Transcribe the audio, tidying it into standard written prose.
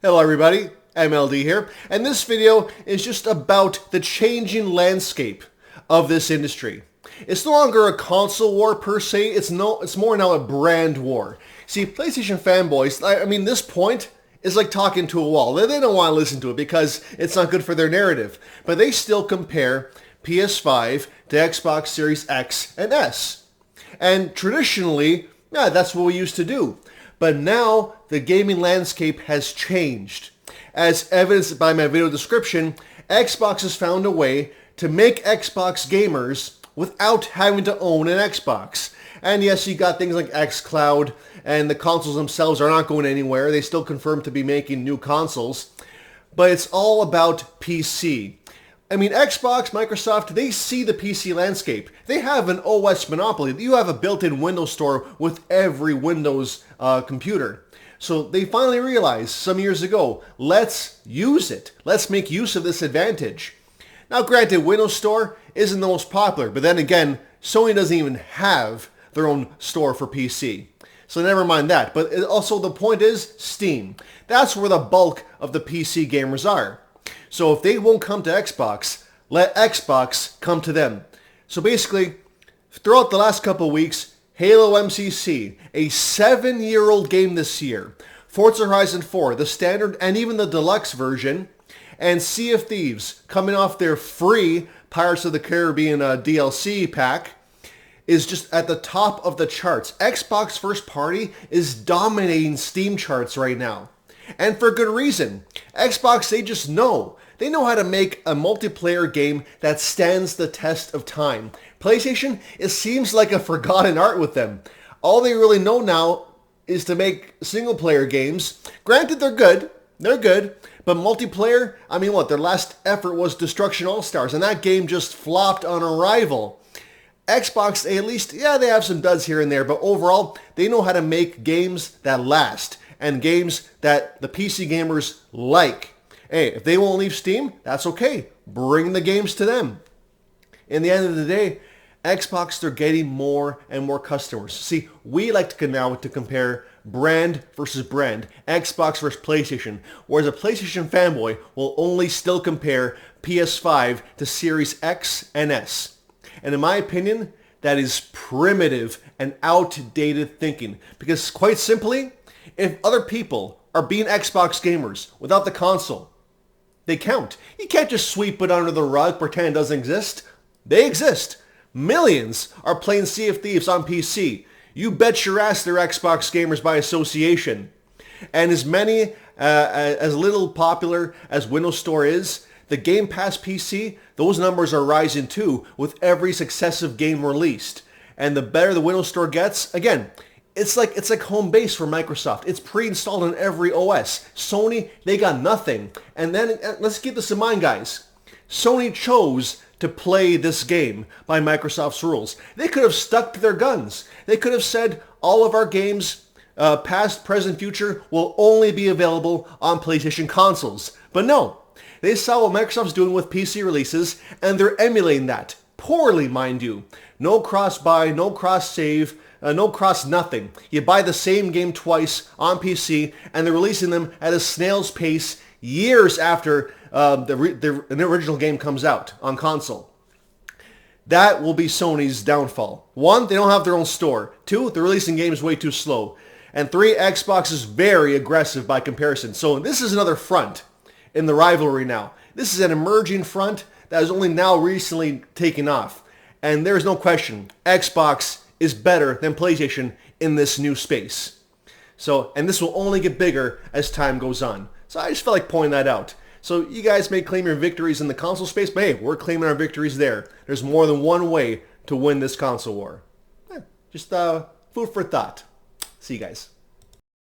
Hello everybody, MLD here, and this video is just about the changing landscape of this industry. It's no longer a console war per se, it's more now a brand war. See, PlayStation fanboys, this point is like talking to a wall. They don't want to listen to it because it's not good for their narrative, but they still compare PS5 to Xbox Series X and S. And traditionally, yeah, that's what we used to do. But now the gaming landscape has changed. As evidenced by my video description, Xbox has found a way to make Xbox gamers without having to own an Xbox. And yes, you got things like xCloud, and the consoles themselves are not going anywhere. They still confirm to be making new consoles. But it's all about PC. Xbox, Microsoft, they see the PC landscape. They have an OS monopoly. You have a built-in Windows Store with every Windows computer. So they finally realized some years ago, let's use it. Let's make use of this advantage. Now granted, Windows Store isn't the most popular, but then again, Sony doesn't even have their own store for PC. So never mind that. But also the point is Steam. That's where the bulk of the PC gamers are. So if they won't come to Xbox, let Xbox come to them. So basically, throughout the last couple of weeks, Halo MCC, a 7-year-old game this year, Forza Horizon 4, the standard and even the deluxe version, and Sea of Thieves, coming off their free Pirates of the Caribbean DLC pack, is just at the top of the charts. Xbox first party is dominating Steam charts right now. And for good reason. Xbox, they just know. They know how to make a multiplayer game that stands the test of time. PlayStation, it seems like a forgotten art with them. All they really know now is to make single-player games. Granted, they're good, but multiplayer, their last effort was Destruction All-Stars, and that game just flopped on arrival. Xbox, at least, yeah, they have some duds here and there, but overall, they know how to make games that last, and games that the PC gamers like. Hey, if they won't leave Steam, that's okay. Bring the games to them. In the end of the day, Xbox, they're getting more and more customers. See, we like to now to compare brand versus brand, Xbox versus PlayStation, whereas a PlayStation fanboy will only still compare PS5 to Series X and S. And in my opinion, that is primitive and outdated thinking. Because quite simply, if other people are being Xbox gamers without the console, they count. You can't just sweep it under the rug, pretend it doesn't exist. They exist. Millions are playing Sea of Thieves on PC. You bet your ass they're Xbox gamers by association. And as little popular as Windows Store is, the Game Pass PC, those numbers are rising too with every successive game released. And the better the Windows Store gets, again, it's like home base for Microsoft. It's pre-installed on every OS. Sony, they got nothing. And then, let's keep this in mind, guys. Sony chose to play this game by Microsoft's rules. They could have stuck to their guns. They could have said all of our games, past, present, future, will only be available on PlayStation consoles. But no, they saw what Microsoft's doing with PC releases, and they're emulating that. Poorly, mind you. No cross-buy, no cross-save, no cross nothing. You buy the same game twice on PC, and they're releasing them at a snail's pace years after the original game comes out on console. That will be Sony's downfall. 1, they don't have their own store. 2, they're releasing games way too slow. And 3, Xbox is very aggressive by comparison. So this is another front in the rivalry now. This is an emerging front that is only now recently taken off. And there's no question, Xbox is better than PlayStation in this new space. And this will only get bigger as time goes on. So I just felt like pointing that out. So you guys may claim your victories in the console space, but hey, we're claiming our victories there. There's more than one way to win this console war. Just food for thought. See you guys.